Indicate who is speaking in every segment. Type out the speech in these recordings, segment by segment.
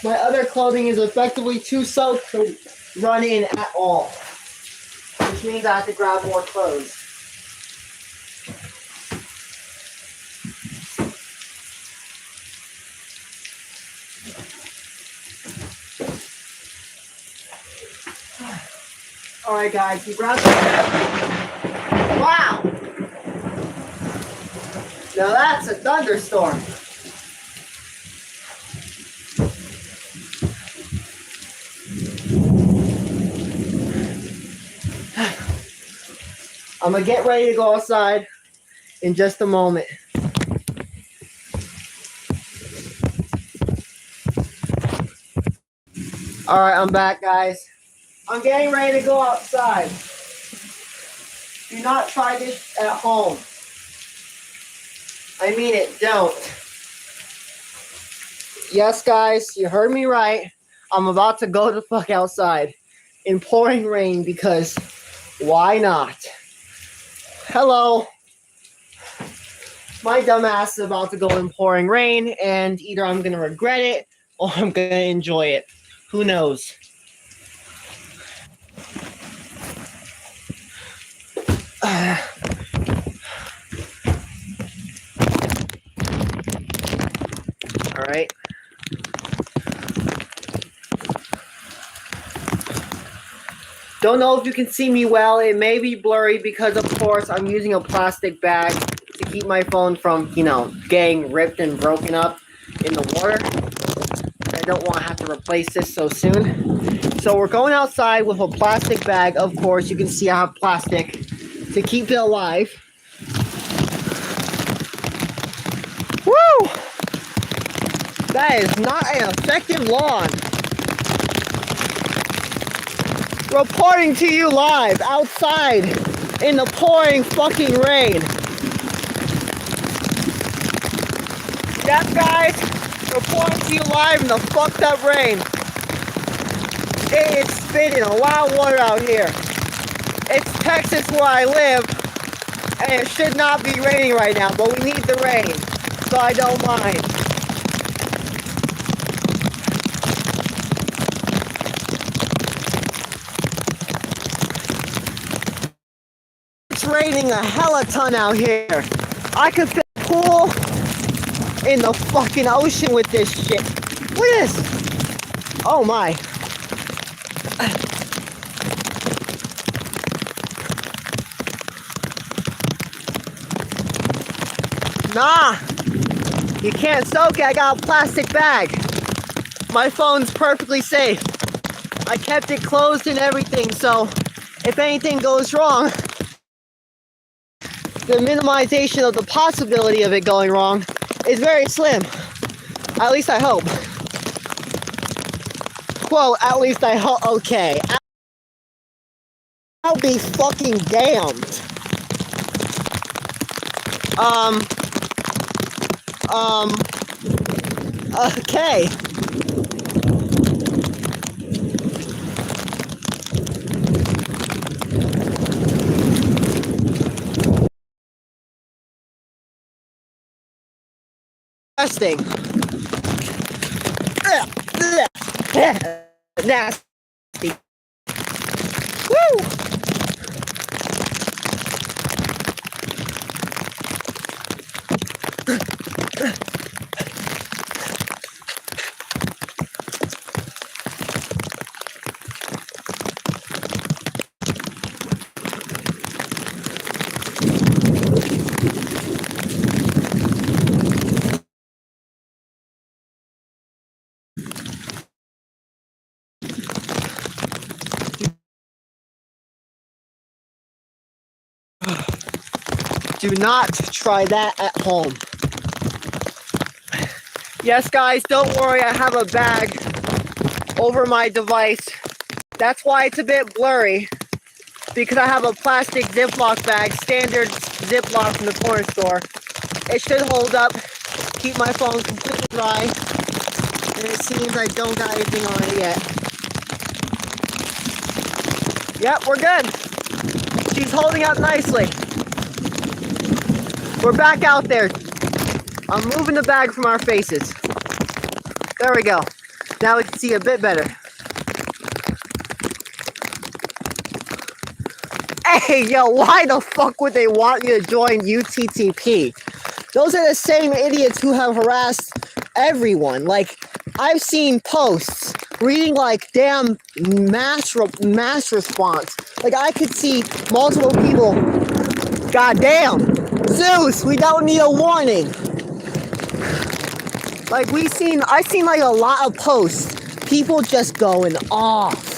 Speaker 1: My other clothing is effectively too soaked to run in at all. Which means I have to grab more clothes. Alright guys, you grab some. Wow! Now that's a thunderstorm. I'm gonna get ready to go outside in just a moment. Alright, I'm back, guys. I'm getting ready to go outside. Do not try this at home. I mean it, don't. Yes, guys, you heard me right. I'm about to go the fuck outside in pouring rain because why not? Hello. My dumbass is about to go in pouring rain, and either I'm going to regret it or I'm going to enjoy it. Who knows? All right. Don't know if you can see me well. It may be blurry because, of course, I'm using a plastic bag to keep my phone from, getting ripped and broken up in the water. I don't want to have to replace this so soon. So we're going outside with a plastic bag. Of course, you can see I have plastic to keep it alive. Woo! That is not an effective lawn. Reporting to you live outside in the pouring fucking rain. Yep, guys, reporting to you live in the fucked up rain. It is spitting a lot of water out here. It's Texas where I live, and it should not be raining right now, but we need the rain, so I don't mind. It's raining a hella ton out here. I could fit a pool in the fucking ocean with this shit. Look at this. Oh my. Nah, you can't soak it. I got a plastic bag. My phone's perfectly safe. I kept it closed and everything, so if anything goes wrong, the minimization of the possibility of it going wrong is very slim. At least I hope. Quote, at least I hope. Okay. I'll be fucking damned. Okay. Disgusting. Nasty. Woo! Do not try that at home. Yes, guys, don't worry. I have a bag over my device. That's why it's a bit blurry, because I have a plastic Ziploc bag, standard Ziploc from the corner store. It should hold up, keep my phone completely dry, and it seems I don't got anything on it yet. Yep, we're good. She's holding up nicely. We're back out there. I'm moving the bag from our faces. There we go. Now we can see a bit better. Hey, yo, why the fuck would they want you to join UTTP? Those are the same idiots who have harassed everyone. Like, I've seen posts reading like damn mass response. Like, I could see multiple people. Goddamn, Zeus, we don't need a warning. Like I've seen like a lot of posts, people just going off.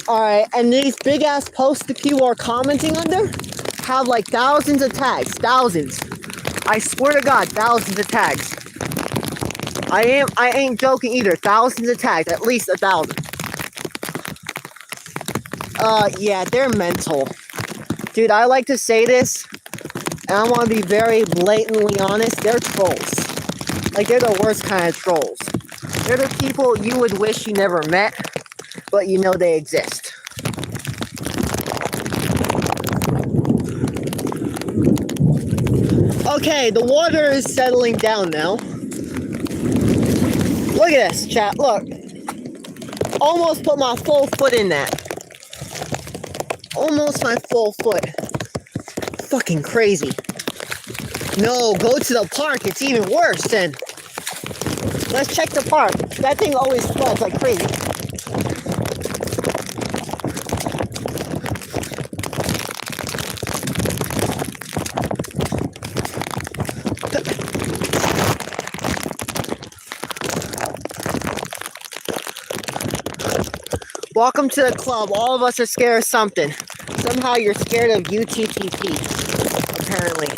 Speaker 1: Alright, and these big ass posts that people are commenting under have like thousands of tags. Thousands. I swear to God, thousands of tags. I ain't joking either. Thousands of tags, at least 1,000. Yeah, they're mental. Dude, I like to say this, and I want to be very blatantly honest, they're trolls. Like, they're the worst kind of trolls. They're the people you would wish you never met, but you know they exist. Okay, the water is settling down now. Look at this, chat, look. Almost put my full foot in that. Almost my full foot. Fucking crazy. No, go to the park, it's even worse then. Let's check the park. That thing always floods like crazy. Welcome to the club. All of us are scared of something. Somehow you're scared of UTTP, apparently.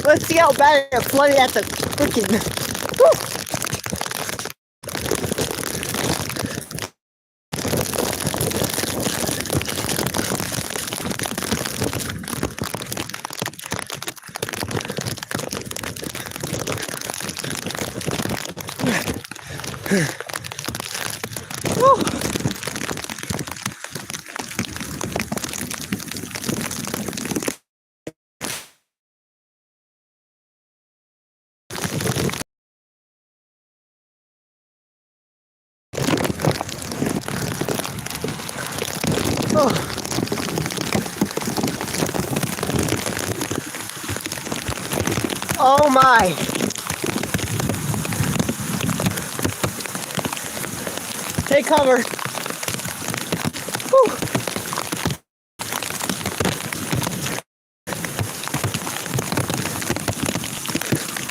Speaker 1: Let's see how bad it flooded at the freaking... Oh my! Take cover. Whew.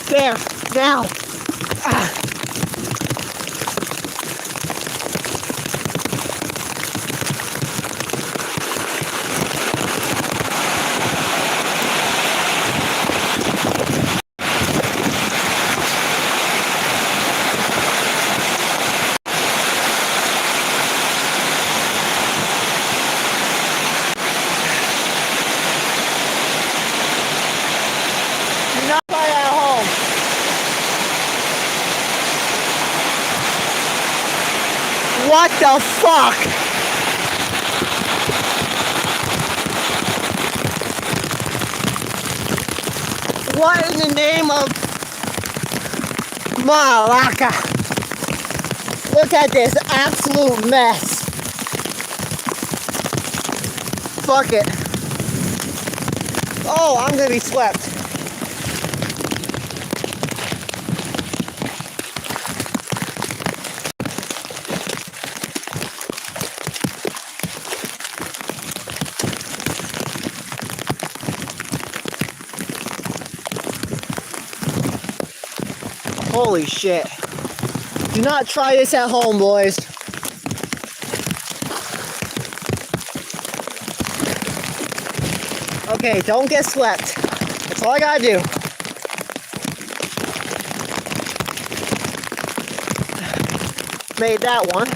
Speaker 1: There, now. Ah. What the fuck? What in the name of Malaka? Look at this absolute mess. Fuck it. Oh, I'm gonna be swept. Holy shit. Do not try this at home, boys. Okay, don't get swept. That's all I gotta do. Made that one.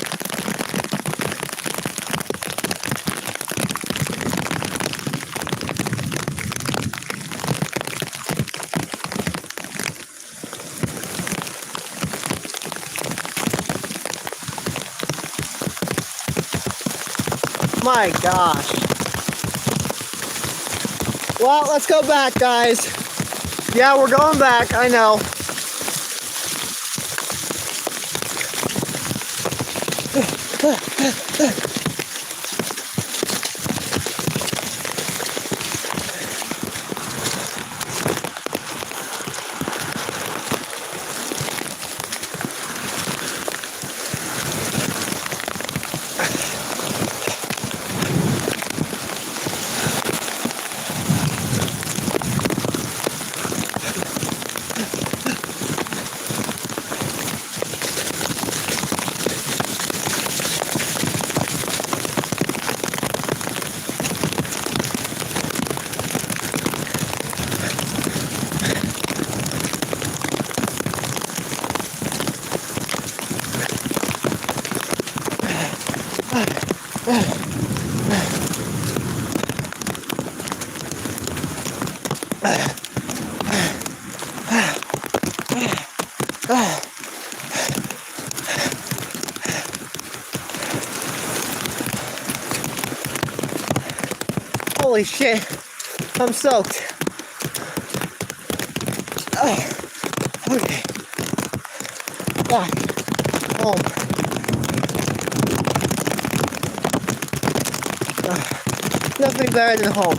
Speaker 1: My gosh. Well, let's go back, guys. Yeah, we're going back. I know. Holy shit, I'm soaked. Okay. Back home. Nothing better than home.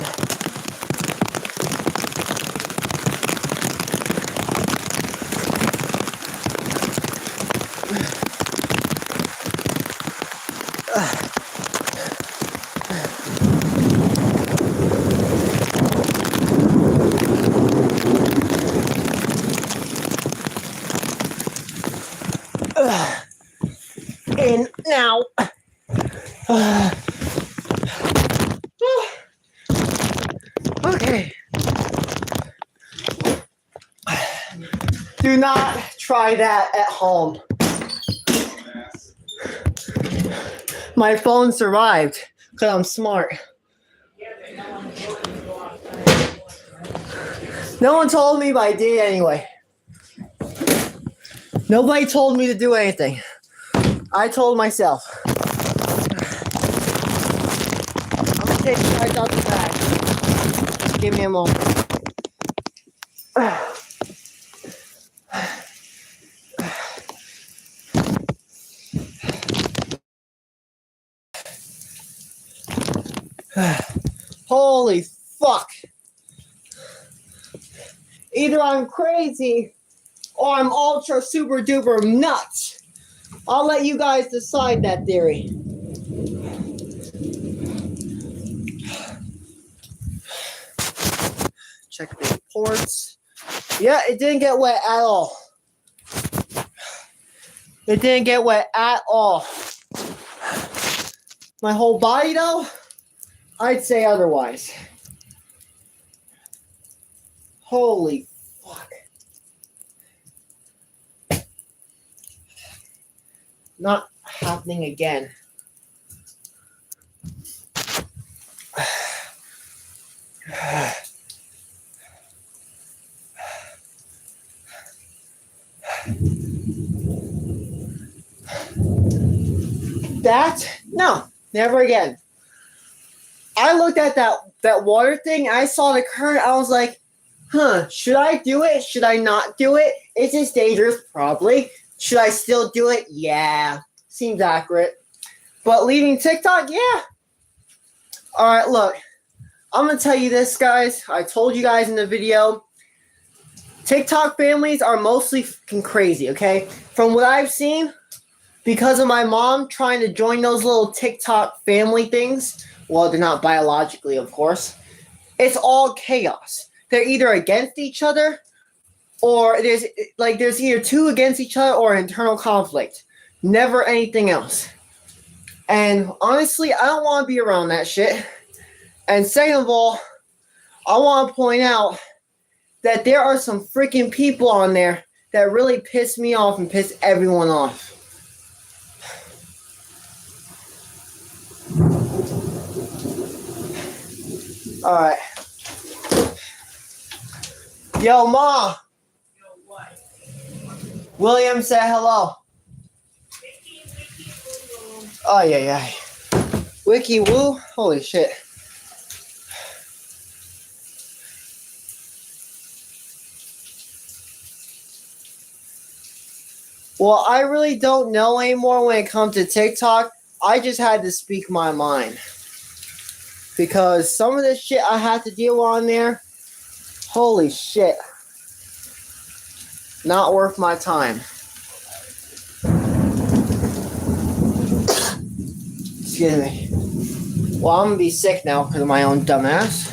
Speaker 1: In now. Okay. Do not try that at home. My phone survived because I'm smart. No one told me, but I did anyway. Nobody told me to do anything. I told myself. I'm gonna take you guys out the back. Just give me a moment. Holy fuck. Either I'm crazy or I'm ultra super duper nuts. I'll let you guys decide that theory. Check the reports. Yeah, it didn't get wet at all. It didn't get wet at all. My whole body, though, I'd say otherwise. Holy fuck. Not happening again. No, never again. I looked at that water thing, I saw the current, I was like, should I do it? Should I not do it? Is this dangerous? Probably. Should I still do it? Yeah. Seems accurate. But leaving TikTok? Yeah. Alright, look. I'm going to tell you this, guys. I told you guys in the video. TikTok families are mostly fucking crazy, okay? From what I've seen, because of my mom trying to join those little TikTok family things, well, they're not biologically, of course, it's all chaos. They're either against each other, or there's either two against each other or internal conflict. Never anything else. And honestly, I don't want to be around that shit. And second of all, I want to point out that there are some freaking people on there that really piss me off and piss everyone off. Alright. Yo, Ma.
Speaker 2: Yo, what?
Speaker 1: William said hello. Oh, yeah. Wiki woo? Holy shit. Well, I really don't know anymore when it comes to TikTok. I just had to speak my mind. Because some of the shit I had to deal on there, holy shit. Not worth my time. Excuse me. Well, I'm gonna be sick now because of my own dumbass.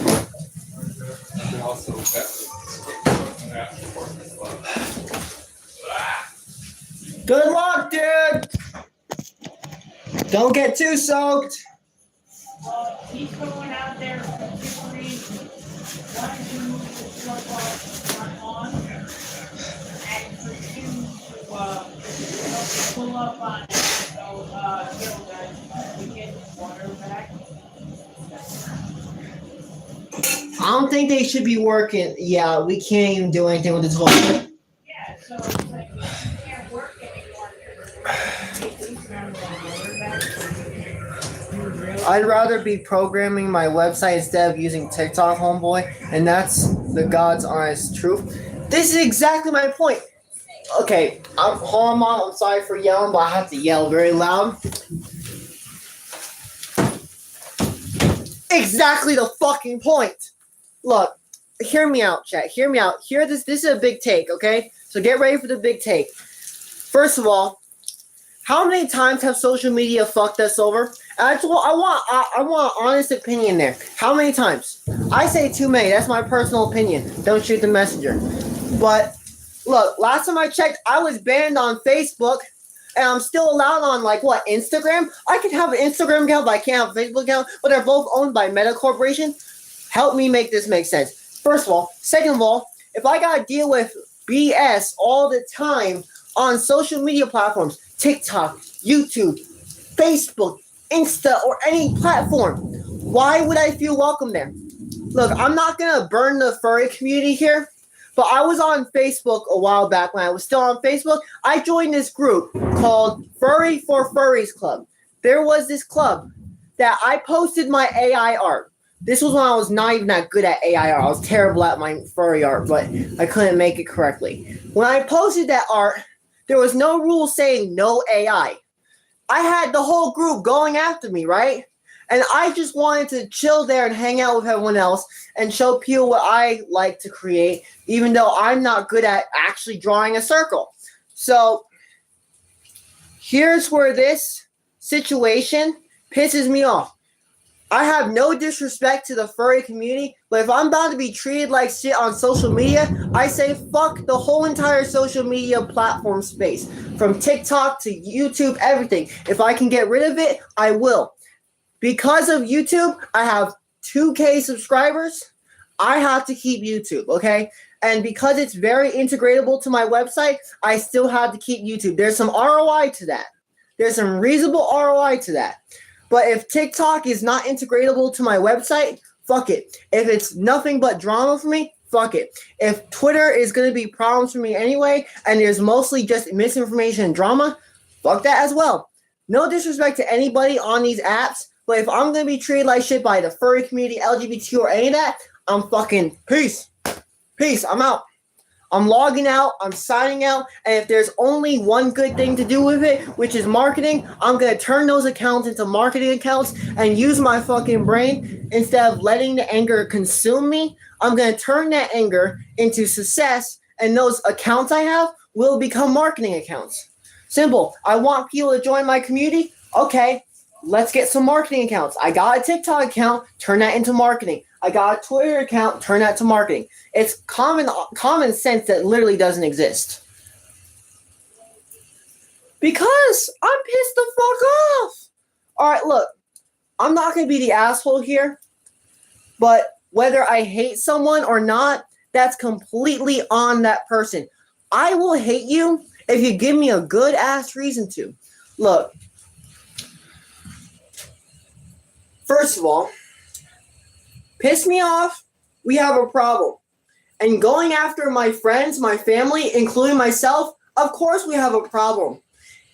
Speaker 1: Good luck, dude! Don't get too soaked.
Speaker 2: Well, he's going out there for 2 reasons. One, to move the truck on, and for two, to pull up on it. So, guys, we get the water back.
Speaker 1: I don't think they should be working. Yeah, we can't even do anything with this whole thing.
Speaker 2: Yeah, so it's like we can't work anymore.
Speaker 1: I'd rather be programming my website instead of using TikTok, homeboy, and that's the God's honest truth. This is exactly my point. Okay, hold on, Mom. I'm sorry for yelling, but I have to yell very loud. Exactly the fucking point. Look, hear me out, chat. Hear me out. This is a big take, okay? So get ready for the big take. First of all, how many times have social media fucked us over? I want an honest opinion there. How many times? I say too many. That's my personal opinion. Don't shoot the messenger. But look, last time I checked, I was banned on Facebook, and I'm still allowed on Instagram. I can have an Instagram account, but I can't have a Facebook account. But they're both owned by Meta Corporation. Help me make this make sense. First of all, second of all, if I gotta deal with BS all the time on social media platforms, TikTok, YouTube, Facebook, Insta, or any platform, why would I feel welcome there? Look, I'm not gonna burn the furry community here, but I was on Facebook a while back when I was still on Facebook. I joined this group called Furry for Furries Club. There was this club that I posted my AI art. This was when I was not even that good at AI art. I was terrible at my furry art, but I couldn't make it correctly. When I posted that art, there was no rule saying no AI. I had the whole group going after me, right? And I just wanted to chill there and hang out with everyone else and show people what I like to create, even though I'm not good at actually drawing a circle. So here's where this situation pisses me off. I have no disrespect to the furry community, but if I'm about to be treated like shit on social media, I say fuck the whole entire social media platform space. From TikTok to YouTube, everything. If I can get rid of it, I will. Because of YouTube, I have 2K subscribers. I have to keep YouTube, okay? And because it's very integratable to my website, I still have to keep YouTube. There's some ROI to that. There's some reasonable ROI to that. But if TikTok is not integratable to my website, fuck it. If it's nothing but drama for me, fuck it. If Twitter is going to be problems for me anyway, and there's mostly just misinformation and drama, fuck that as well. No disrespect to anybody on these apps, but if I'm going to be treated like shit by the furry community, LGBT, or any of that, I'm fucking peace. Peace. I'm out. I'm logging out, I'm signing out, and if there's only one good thing to do with it, which is marketing, I'm going to turn those accounts into marketing accounts and use my fucking brain. Instead of letting the anger consume me, I'm going to turn that anger into success, and those accounts I have will become marketing accounts. Simple. I want people to join my community. Okay, let's get some marketing accounts. I got a TikTok account, turn that into marketing. I got a Twitter account, turn that to marketing. It's common sense that literally doesn't exist. Because I'm pissed the fuck off. All right, look, I'm not going to be the asshole here, but whether I hate someone or not, that's completely on that person. I will hate you if you give me a good ass reason to. Look, first of all, piss me off, we have a problem. And going after my friends, my family, including myself, of course we have a problem.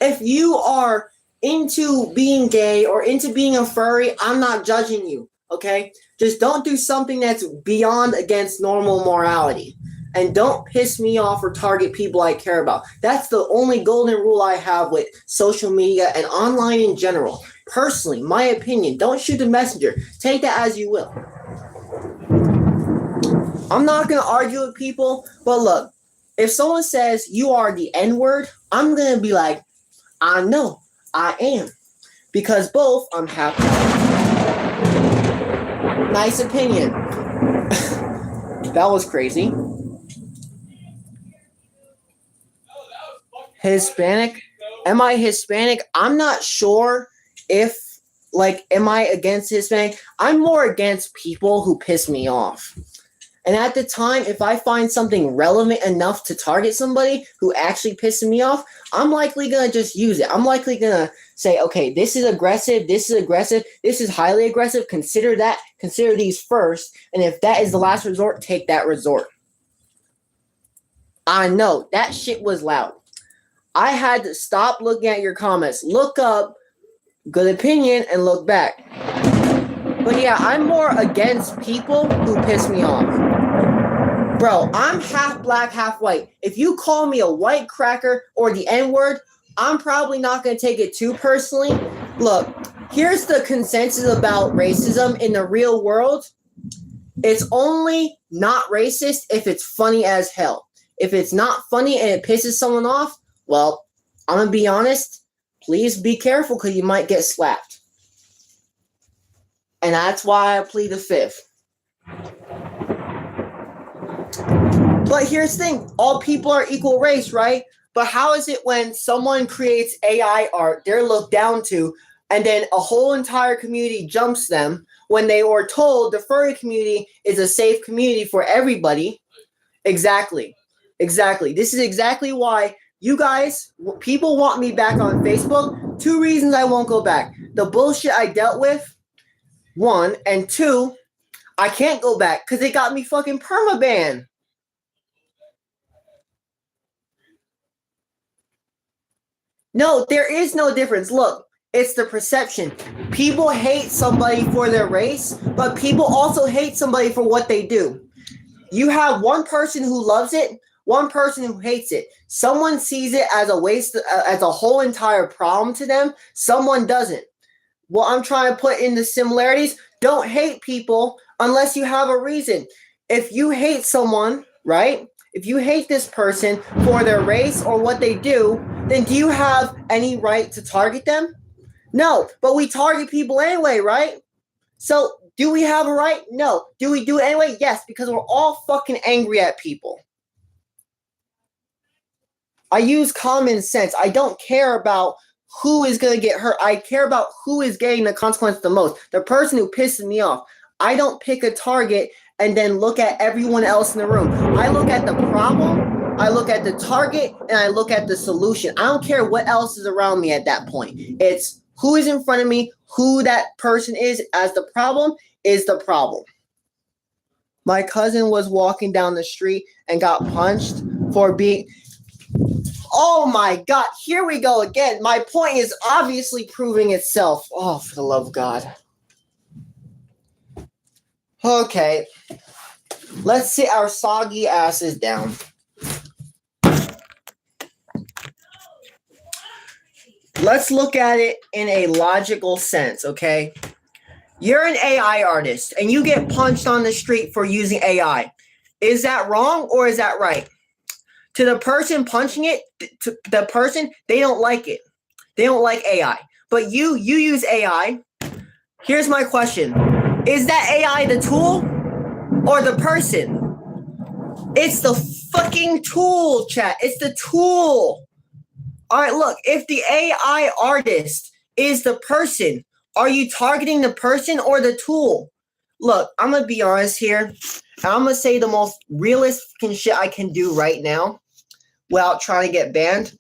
Speaker 1: If you are into being gay or into being a furry, I'm not judging you, okay? Just don't do something that's beyond against normal morality. And don't piss me off or target people I care about. That's the only golden rule I have with social media and online in general. Personally, my opinion, don't shoot the messenger. Take that as you will. I'm not going to argue with people, but look, if someone says you are the N-word, I'm going to be like, I know, I am. Because both, I'm happy. Nice opinion. That was crazy. Hispanic? Am I Hispanic? I'm not sure if, am I against Hispanic? I'm more against people who piss me off. And at the time, if I find something relevant enough to target somebody who actually pisses me off, I'm likely going to just use it. I'm likely going to say, okay, this is aggressive, this is highly aggressive, consider these first, and if that is the last resort, take that resort. I know, that shit was loud. I had to stop looking at your comments, look up, good opinion, and look back. But yeah, I'm more against people who piss me off. Bro, I'm half black, half white. If you call me a white cracker or the N-word, I'm probably not going to take it too personally. Look, here's the consensus about racism in the real world. It's only not racist if it's funny as hell. If it's not funny and it pisses someone off, well, I'm going to be honest, please be careful because you might get slapped. And that's why I plead the fifth. But here's the thing, all people are equal race, right? But how is it when someone creates AI art, they're looked down to, and then a whole entire community jumps them when they were told the furry community is a safe community for everybody? Exactly. This is exactly why you guys, people want me back on Facebook. 2 reasons I won't go back. The bullshit I dealt with, 1, and 2, I can't go back because they got me fucking permaban. No, there is no difference. Look, it's the perception. People hate somebody for their race, but people also hate somebody for what they do. You have one person who loves it, one person who hates it. Someone sees it as a waste, as a whole entire problem to them. Someone doesn't. What I'm trying to put in the similarities, don't hate people unless you have a reason. If you hate someone, right? If you hate this person for their race or what they do, then do you have any right to target them? No, but we target people anyway, right? So do we have a right? No. Do we do it anyway? Yes, because we're all fucking angry at people. I use common sense. I don't care about who is going to get hurt. I care about who is getting the consequence the most. The person who pisses me off. I don't pick a target and then look at everyone else in the room. I look at the problem, I look at the target, and I look at the solution. I don't care what else is around me at that point. It's who is in front of me, who that person is as the problem is the problem. My cousin was walking down the street and got punched for being... Oh my God, here we go again. My point is obviously proving itself. Oh, for the love of God. Okay, let's sit our soggy asses down. Let's look at it in a logical sense, okay? You're an AI artist and you get punched on the street for using AI. Is that wrong or is that right? To the person punching it, to the person, they don't like it. They don't like AI. But you use AI. Here's my question. Is that AI the tool or the person? It's the fucking tool, chat. It's the tool. All right, look, if the AI artist is the person, are you targeting the person or the tool? Look, I'm going to be honest here. I'm going to say the most realistic shit I can do right now without trying to get banned.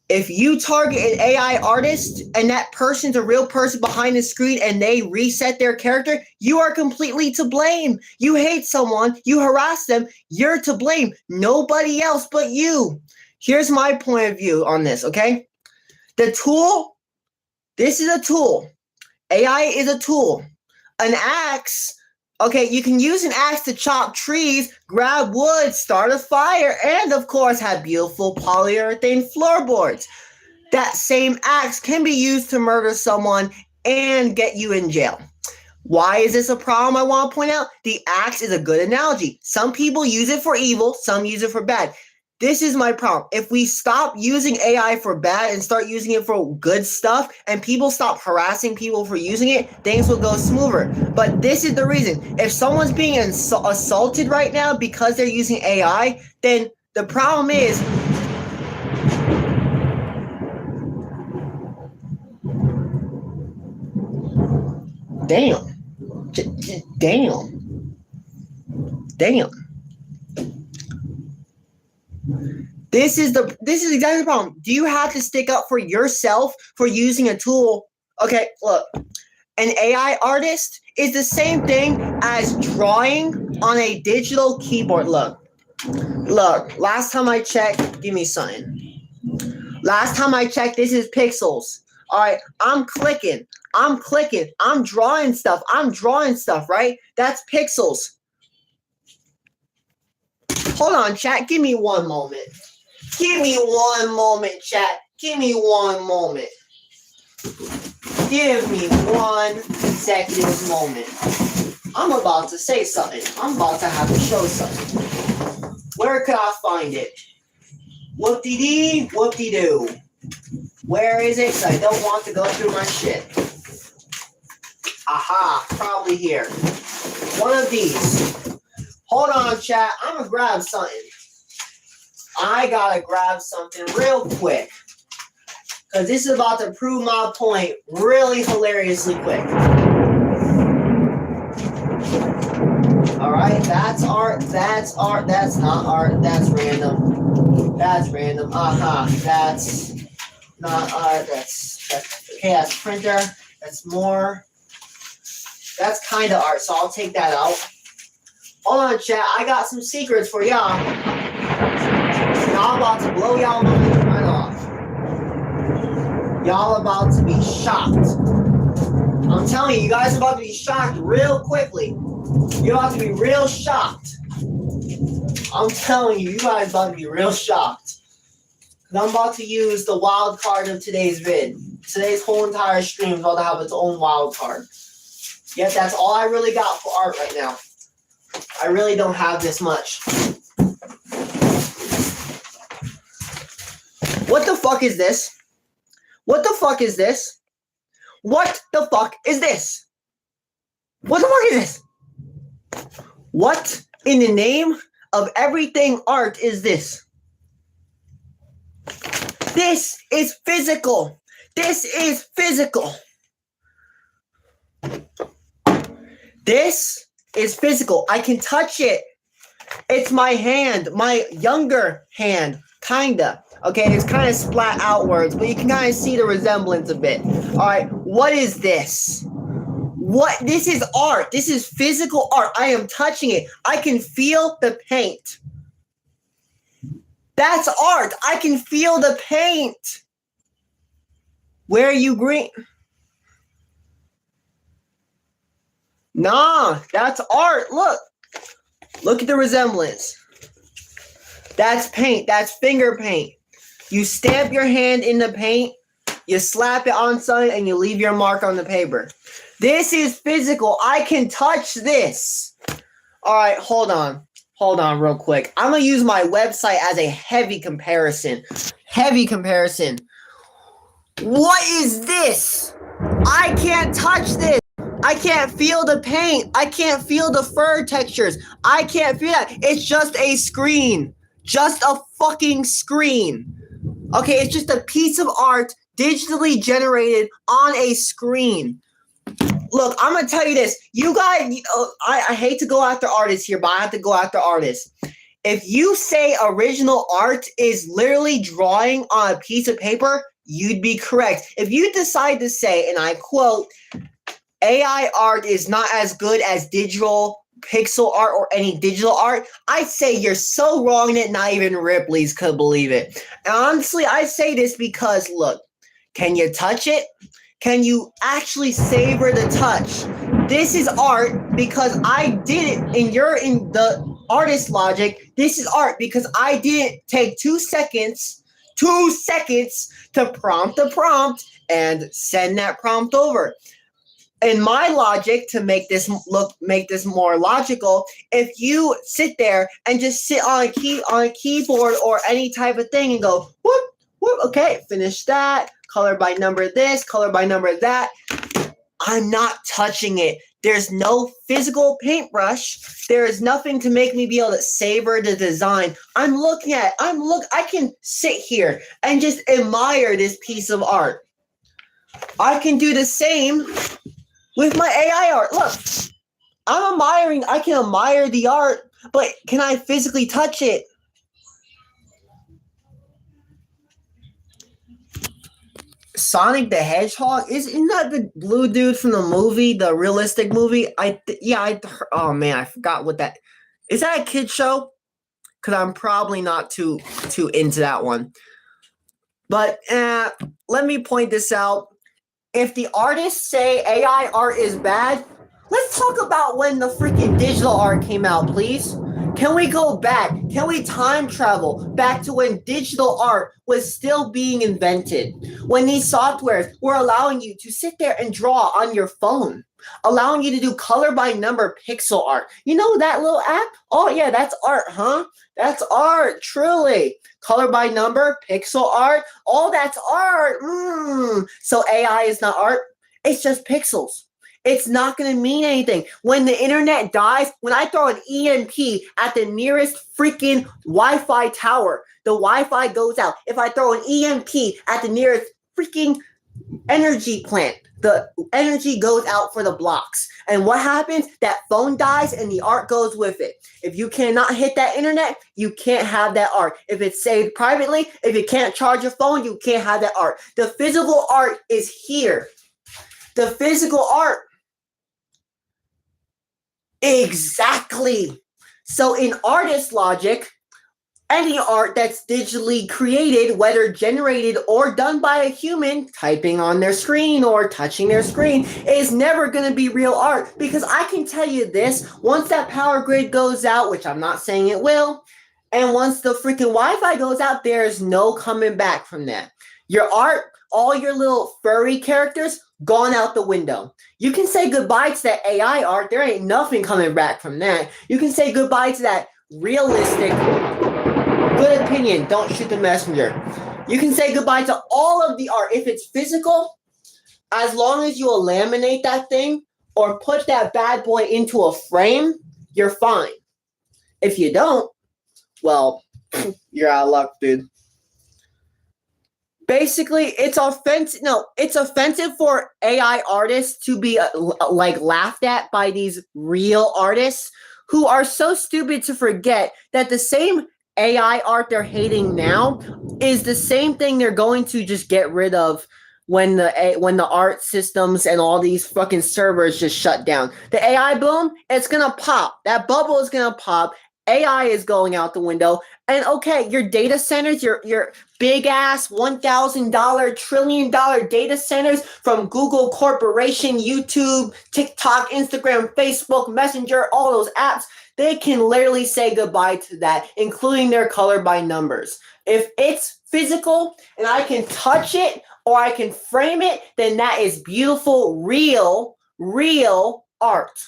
Speaker 1: If you target an AI artist and that person's a real person behind the screen and they reset their character, you are completely to blame. You hate someone, you harass them, you're to blame. Nobody else but you. Here's my point of view on this, okay? The tool This is a tool. AI is a tool. An axe, okay, you can use an axe to chop trees, grab wood, start a fire, and of course have beautiful polyurethane floorboards. That same axe can be used to murder someone and get you in jail. Why is this a problem? I want to point out the axe is a good analogy. Some people use it for evil, some use it for bad. This is my problem. If we stop using AI for bad and start using it for good stuff, and people stop harassing people for using it, things will go smoother. But this is the reason. If someone's being assaulted right now because they're using AI, then the problem is damn. This is exactly the problem. Do you have to stick up for yourself for using a tool? Okay, look. An AI artist is the same thing as drawing on a digital keyboard. Look, last time I checked, give me something. Last time I checked, this is pixels. All right, I'm clicking, I'm drawing stuff, right? That's pixels. Hold on, chat, give me one moment. Give me one moment, chat. Give me one moment. Give me one consecutive moment. I'm about to say something. I'm about to have to show something. Where could I find it? Whoop-de-dee, whoop-de-doo. Where is it? 'Cause I don't want to go through my shit. Aha, probably here. One of these. Hold on, chat. I'm gonna grab something. I gotta grab something real quick. Because this is about to prove my point really hilariously quick. Alright, that's art. That's art. That's not art. That's random. That's random. Aha. That's not art. That's okay, that's printer. That's more. That's kind of art, so I'll take that out. Hold on, chat. I got some secrets for y'all. Y'all about to blow y'all minds right off. Y'all about to be shocked. I'm telling you, you guys are about to be shocked real quickly. You're about to be real shocked. I'm telling you, you guys are about to be real shocked. Because I'm about to use the wild card of today's vid. Today's whole entire stream is about to have its own wild card. Yet that's all I really got for art right now. I really don't have this much. What the fuck is this? What the fuck is this? What the fuck is this? What the fuck is this? What in the name of everything art is this? This is physical. This is physical. This is physical. I can touch it. It's my hand, my younger hand, kinda. Okay, it's kind of splat outwards, but you can kind of see the resemblance of it. All right, what is this? What? This is art. This is physical art. I am touching it. I can feel the paint. That's art. I can feel the paint. Where are you green? Nah, that's art. Look. Look at the resemblance. That's paint. That's finger paint. You stamp your hand in the paint, you slap it on something, and you leave your mark on the paper. This is physical. I can touch this. All right, hold on. Hold on real quick. I'm going to use my website as a heavy comparison. Heavy comparison. What is this? I can't touch this. I can't feel the paint. I can't feel the fur textures. I can't feel that. It's just a screen. Just a fucking screen. Okay, it's just a piece of art digitally generated on a screen. Look, I'm going to tell you this. You guys, I hate to go after artists here, but I have to go after artists. If you say original art is literally drawing on a piece of paper, you'd be correct. If you decide to say, and I quote, AI art is not as good as digital pixel art or any digital art, I'd say you're so wrong that not even Ripley's could believe it. And honestly, I say this because, look, Can you touch it? Can you actually savor the touch? This is art because I did it, and you're in the artist logic. This is art because I didn't take 2 seconds to prompt the prompt and send that prompt over. In my logic, to make this more logical, if you sit there and just sit on a keyboard or any type of thing and go whoop whoop, okay, finish that, color by number this, color by number that, I'm not touching it. There's no physical paintbrush. There is nothing to make me be able to savor the design. I can sit here and just admire this piece of art. I can do the same with my AI art. Look, I can admire the art, but can I physically touch it? Sonic the Hedgehog? Isn't that the blue dude from the movie, the realistic movie? Oh man, I forgot what that is. That a kid show? Because I'm probably not too into that one. But let me point this out. If the artists say AI art is bad, let's talk about when the freaking digital art came out, please. Can we go back? Can we time travel back to when digital art was still being invented? When these softwares were allowing you to sit there and draw on your phone, allowing you to do color by number pixel art. You know that little app? Oh yeah, that's art, huh? That's art, truly. Color by number, pixel art, all that's art. So AI is not art, it's just pixels. It's not going to mean anything. When the internet dies, when I throw an EMP at the nearest freaking Wi-Fi tower, the Wi-Fi goes out. If I throw an EMP at the nearest freaking energy plant, the energy goes out for the blocks. And what happens? That phone dies and the art goes with it. If you cannot hit that internet, you can't have that art. If it's saved privately, if you can't charge your phone, you can't have that art. The physical art is here. The physical art. Exactly. So in artist logic, any art that's digitally created, whether generated or done by a human, typing on their screen or touching their screen, is never going to be real art. Because I can tell you this, once that power grid goes out, which I'm not saying it will, and once the freaking Wi-Fi goes out, there's no coming back from that. Your art, all your little furry characters, gone out the window. You can say goodbye to that AI art. There ain't nothing coming back from that. You can say goodbye to that realistic, good opinion, don't shoot the messenger. You can say goodbye to all of the art. If it's physical, as long as you laminate that thing or put that bad boy into a frame, you're fine. If you don't, well, you're out of luck, dude. Basically, it's offensive. No, it's offensive for AI artists to be laughed at by these real artists who are so stupid to forget that the same AI art they're hating now is the same thing they're going to just get rid of when the art systems and all these fucking servers just shut down. The AI boom, it's gonna pop. That bubble is gonna pop. AI is going out the window. And okay, your data centers, your big ass $1,000 trillion data centers from Google Corporation, YouTube, TikTok, Instagram, Facebook, Messenger, all those apps, they can literally say goodbye to that, including their color by numbers. If it's physical and I can touch it or I can frame it, then that is beautiful, real art.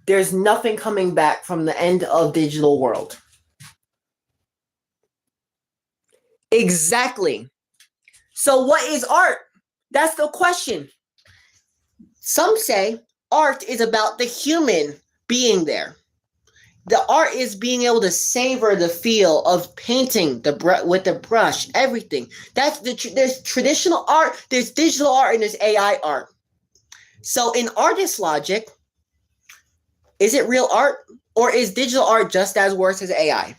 Speaker 1: There's nothing coming back from the end of digital world. Exactly. So what is art? That's the question. Some say art is about the human being there. The art is being able to savor the feel of painting with the brush, everything. There's traditional art, there's digital art, and there's AI art. So in artist logic, is it real art, or is digital art just as worse as AI?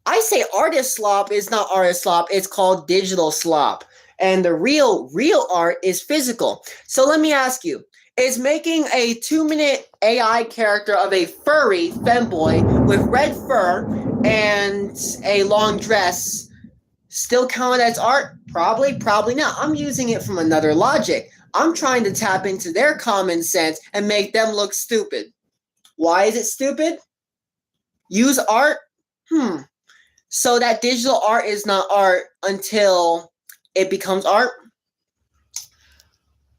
Speaker 1: I say artist slop is not artist slop, it's called digital slop. And the real art is physical. So let me ask you, is making a 2-minute AI character of a furry femboy with red fur and a long dress Still count as art? Probably, probably not. I'm using it from another logic. I'm trying to tap into their common sense and make them look stupid. Why is it stupid? Use art? So that digital art is not art until it becomes art?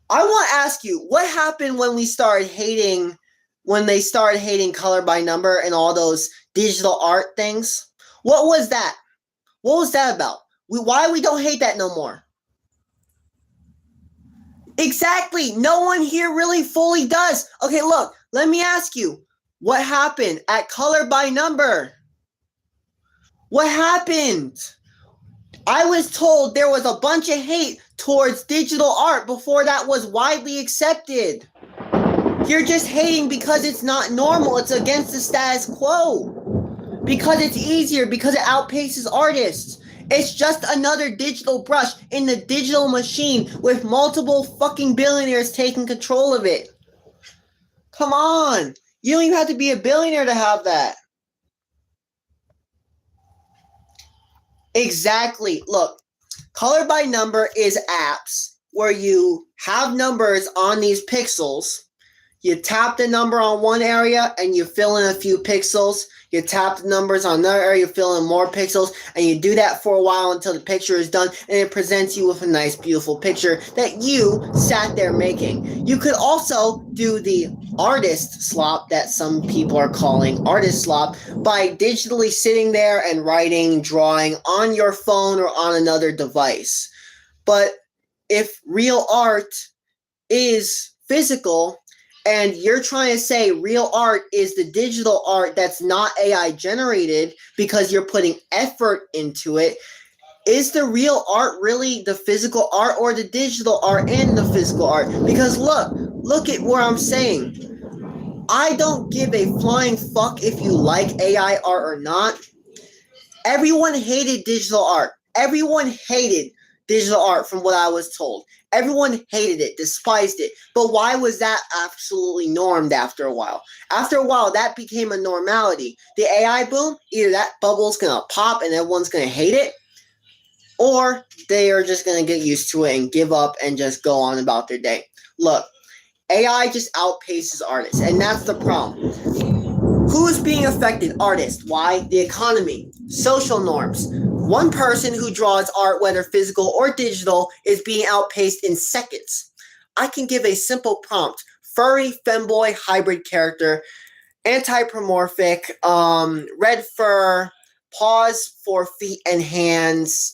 Speaker 1: I want to ask you, what happened when they started hating color by number and all those digital art things? What was that? What was that about? Why we don't hate that no more? Exactly. No one here really fully does. Okay, look, let me ask you, what happened at color by number? What happened? I was told there was a bunch of hate towards digital art before that was widely accepted. You're just hating because it's not normal. It's against the status quo. Because it's easier, because it outpaces artists. It's just another digital brush in the digital machine with multiple fucking billionaires taking control of it. Come on. You don't even have to be a billionaire to have that. Exactly. Look, color by number is apps where you have numbers on these pixels. You tap the number on one area and you fill in a few pixels. You tap the numbers on another area, you fill in more pixels, and you do that for a while until the picture is done, and it presents you with a nice, beautiful picture that you sat there making. You could also do the artist slop that some people are calling artist slop by digitally sitting there and writing, drawing on your phone or on another device. But if real art is physical, and you're trying to say real art is the digital art that's not AI generated because you're putting effort into it, is the real art really the physical art or the digital art and the physical art? Because look at what I'm saying. I don't give a flying fuck if you like AI art or not. Everyone hated digital art. Everyone hated digital art from what I was told. Everyone hated it, despised it. But why was that absolutely normed after a while? After a while, that became a normality. The AI boom, either that bubble's going to pop and everyone's going to hate it, or they are just going to get used to it and give up and just go on about their day. Look, AI just outpaces artists, and that's the problem. Who is being affected? Artists. Why? The economy. Social norms. One person who draws art, whether physical or digital, is being outpaced in seconds. I can give a simple prompt. Furry, femboy, hybrid character, anthropomorphic, red fur, paws for feet and hands,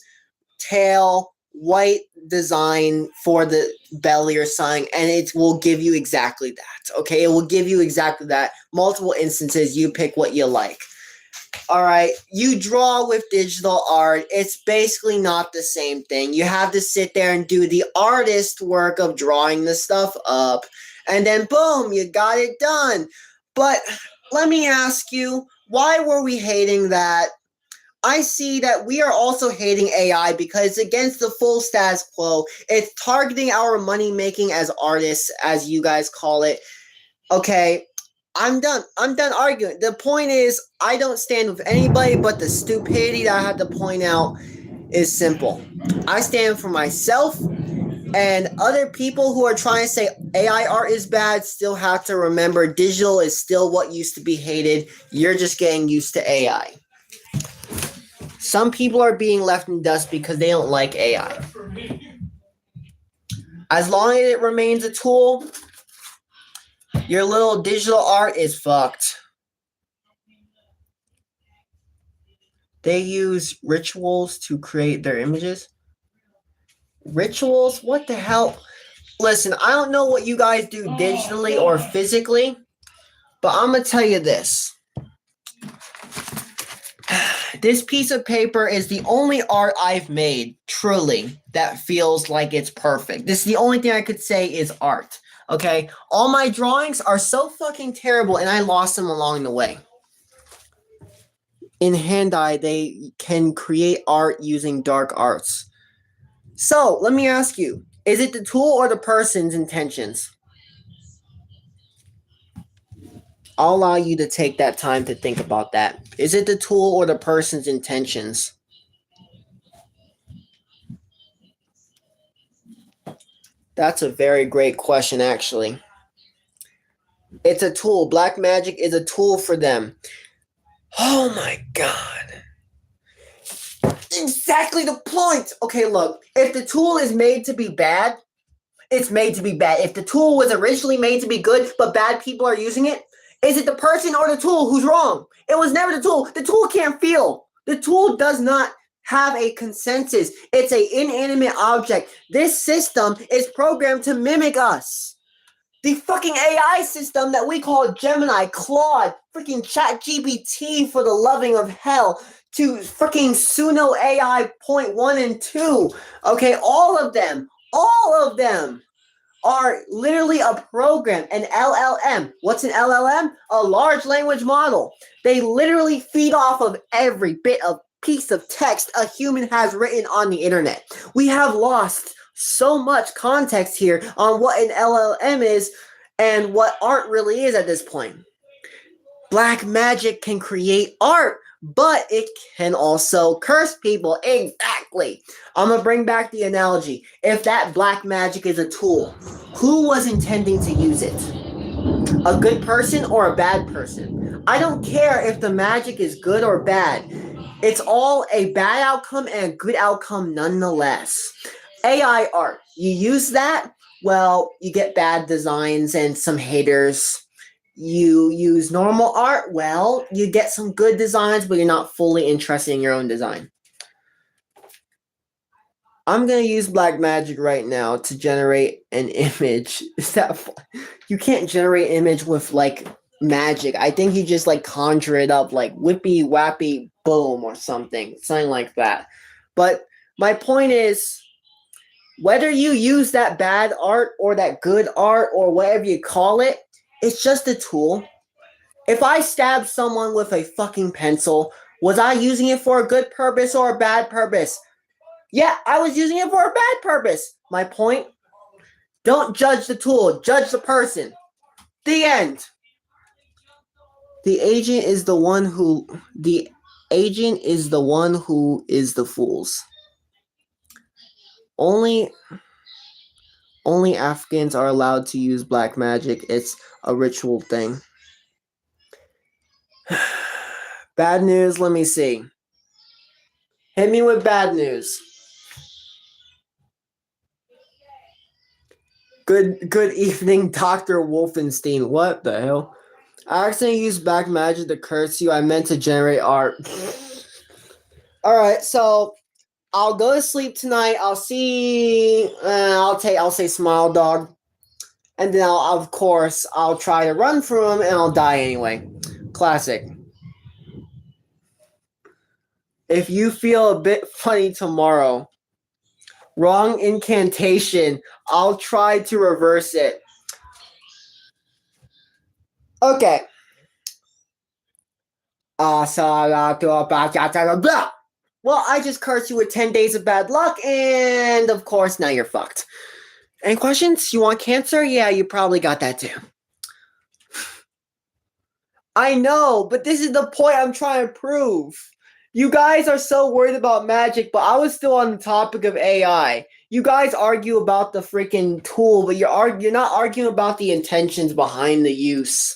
Speaker 1: tail, white design for the belly or something, and it will give you exactly that. Okay, it will give you exactly that. Multiple instances, you pick what you like. All right, you draw with digital art. It's basically not the same thing. You have to sit there and do the artist work of drawing the stuff up, and then boom, you got it done. But let me ask you, why were we hating that? I see that we are also hating AI because it's against the full status quo. It's targeting our money making as artists, as you guys call it. Okay, I'm done. I'm done arguing. The point is, I don't stand with anybody, but the stupidity that I have to point out is simple. I stand for myself, and other people who are trying to say AI art is bad still have to remember digital is still what used to be hated. You're just getting used to AI. Some people are being left in dust because they don't like AI. As long as it remains a tool, your little digital art is fucked. They use rituals to create their images. Rituals? What the hell? Listen, I don't know what you guys do digitally or physically, but I'm going to tell you this. This piece of paper is the only art I've made, truly, that feels like it's perfect. This is the only thing I could say is art, okay? All my drawings are so fucking terrible, and I lost them along the way. In hand-eye, they can create art using dark arts. So, let me ask you, is it the tool or the person's intentions? I'll allow you to take that time to think about that. Is it the tool or the person's intentions? That's a very great question, actually. It's a tool. Black magic is a tool for them. Oh my god. Exactly the point! Okay, look. If the tool is made to be bad, it's made to be bad. If the tool was originally made to be good, but bad people are using it, is it the person or the tool who's wrong? It was never the tool. The tool can't feel. The tool does not have a consensus. It's an inanimate object. This system is programmed to mimic us. The fucking AI system that we call Gemini, Claude, freaking ChatGPT for the loving of hell, to freaking Suno AI point 1 and 2. Okay, all of them are literally a program, an LLM. What's an LLM? A large language model. They literally feed off of every bit of piece of text a human has written on the internet. We have lost so much context here on what an LLM is and what art really is at this point. Black magic can create art, but it can also curse people. Exactly. I'm going to bring back the analogy. If that black magic is a tool, who was intending to use it? A good person or a bad person? I don't care if the magic is good or bad. It's all a bad outcome and a good outcome nonetheless. AI art. You use that, well, you get bad designs and some haters. You use normal art, well, you get some good designs, but you're not fully interested in your own design. I'm going to use black magic right now to generate an image. Is that you can't generate image with like magic. I think you just like conjure it up like whippy wappy boom or something like that. But my point is, whether you use that bad art or that good art or whatever you call it, it's just a tool. If I stabbed someone with a fucking pencil, was I using it for a good purpose or a bad purpose? Yeah, I was using it for a bad purpose. My point? Don't judge the tool, judge the person. The end. The agent is the one who is the fools. Only Africans are allowed to use black magic. It's a ritual thing. Bad news, let me see. Hit me with bad news. Good evening, Dr. Wolfenstein. What the hell? I accidentally used black magic to curse you. I meant to generate art. Alright, so I'll go to sleep tonight. I'll see I'll say smile dog. And then I'll try to run from him and I'll die anyway. Classic. If you feel a bit funny tomorrow, wrong incantation. I'll try to reverse it. Okay. Well, I just cursed you with 10 days of bad luck, and of course, now you're fucked. Any questions? You want cancer? Yeah, you probably got that too. I know, but this is the point I'm trying to prove. You guys are so worried about magic, but I was still on the topic of AI. You guys argue about the freaking tool, but you're not arguing about the intentions behind the use.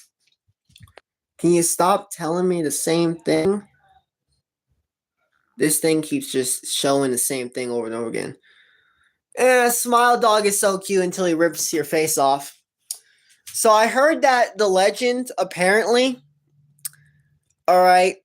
Speaker 1: Can you stop telling me the same thing? This thing keeps just showing the same thing over and over again. Smile Dog is so cute until he rips your face off. So I heard that the legend, apparently, alright,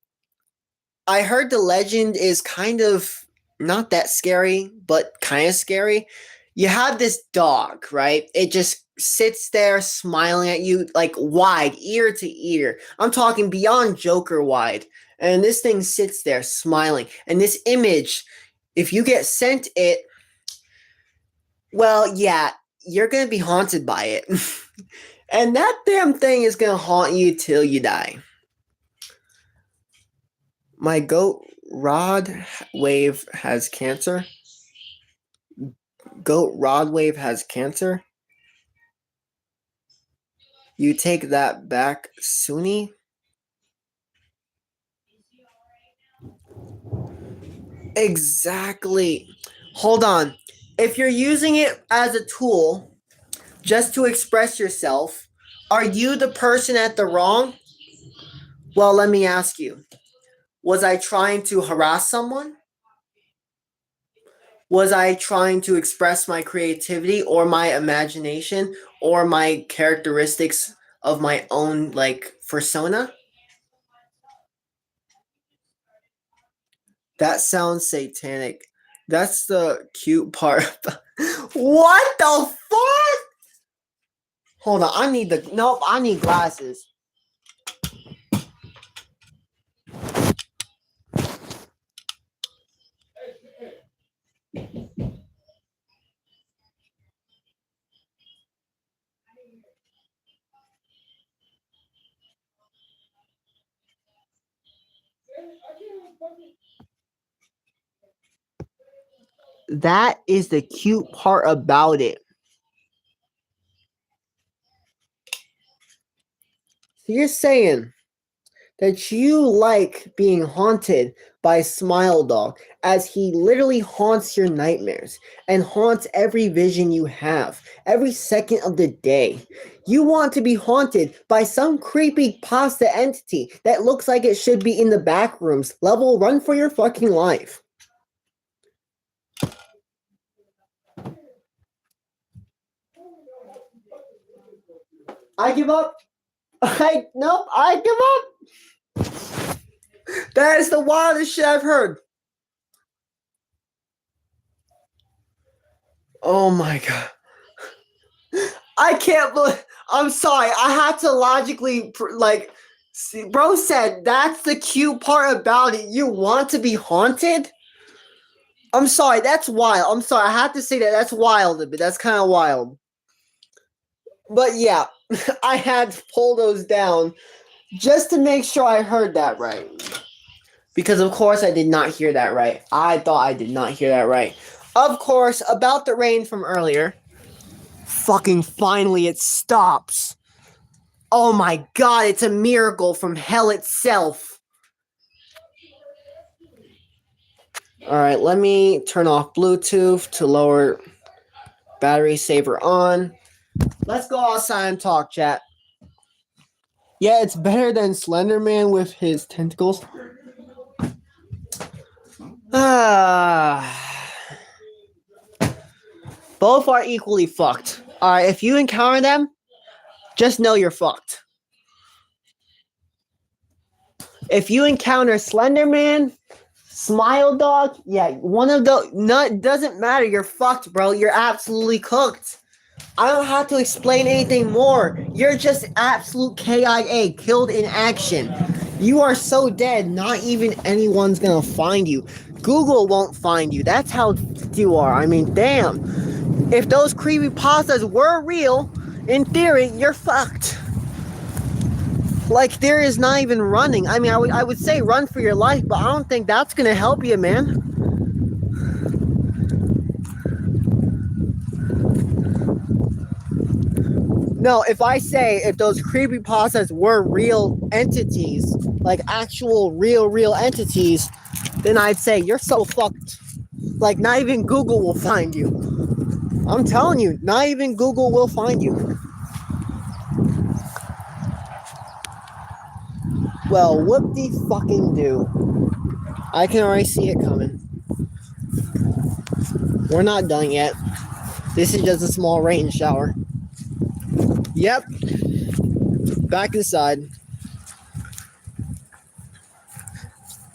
Speaker 1: I heard the legend is kind of not that scary, but kind of scary. You have this dog, right? It just sits there smiling at you like wide, ear to ear. I'm talking beyond Joker wide. And this thing sits there smiling. And this image, if you get sent it, well, yeah, you're going to be haunted by it. And that damn thing is going to haunt you till you die. My goat Rod Wave has cancer. Goat Rod Wave has cancer. You take that back, Sunni? Exactly. Hold on. if you're using it as a tool just to express yourself, are you the person at the wrong? Well, let me ask you. Was I trying to harass someone? Was I trying to express my creativity or my imagination or my characteristics of my own like persona? That sounds satanic. That's the cute part. What the fuck? Hold on, I need glasses. That is the cute part about it. So you're saying that you like being haunted by Smile Dog as he literally haunts your nightmares and haunts every vision you have, every second of the day. You want to be haunted by some creepy pasta entity that looks like it should be in the back rooms. Level, run for your fucking life. I give up. I give up. That is the wildest shit I've heard. Oh my god. I can't believe. I'm sorry. I had to logically see, bro said that's the cute part about it. You want to be haunted? I'm sorry. That's wild. I'm sorry. I have to say that that's wild a bit. That's kind of wild. But yeah, I had to pull those down just to make sure I heard that right. Because of course I did not hear that right. I thought I did not hear that right. Of course, about the rain from earlier. Fucking finally it stops. Oh my god, it's a miracle from hell itself. Alright, let me turn off Bluetooth to lower battery saver on. Let's go outside and talk, chat. Yeah, it's better than Slenderman with his tentacles. Both are equally fucked. Alright, if you encounter them, just know you're fucked. If you encounter Slenderman, Smile Dog, yeah, one of those, it doesn't matter. You're fucked, bro. You're absolutely cooked. I don't have to explain anything more. You're just absolute KIA, killed in action. You are so dead, not even anyone's gonna find you. Google won't find you. That's how you are. I mean, damn. If those creepypastas were real, in theory, you're fucked. Like, there is not even running. I mean, I would say run for your life, but I don't think that's gonna help you, man. No, if those creepypastas were real entities, like actual real entities, then I'd say you're so fucked. Like, not even Google will find you. I'm telling you, not even Google will find you. Well, whoop-de-fucking-do. I can already see it coming. We're not done yet. This is just a small rain shower. Yep. Back inside.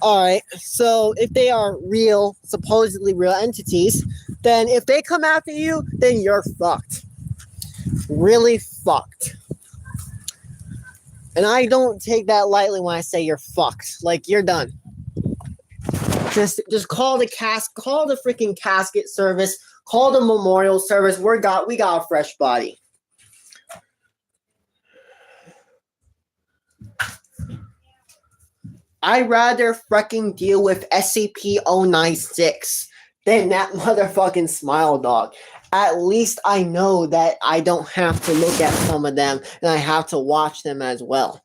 Speaker 1: Alright, so if they are real, supposedly real entities, then if they come after you, then you're fucked. Really fucked. And I don't take that lightly when I say you're fucked. Like, you're done. Just call the freaking casket service, call the memorial service. We got a fresh body. I'd rather freaking deal with SCP-096 than that motherfucking Smile Dog. At least I know that I don't have to look at some of them and I have to watch them as well.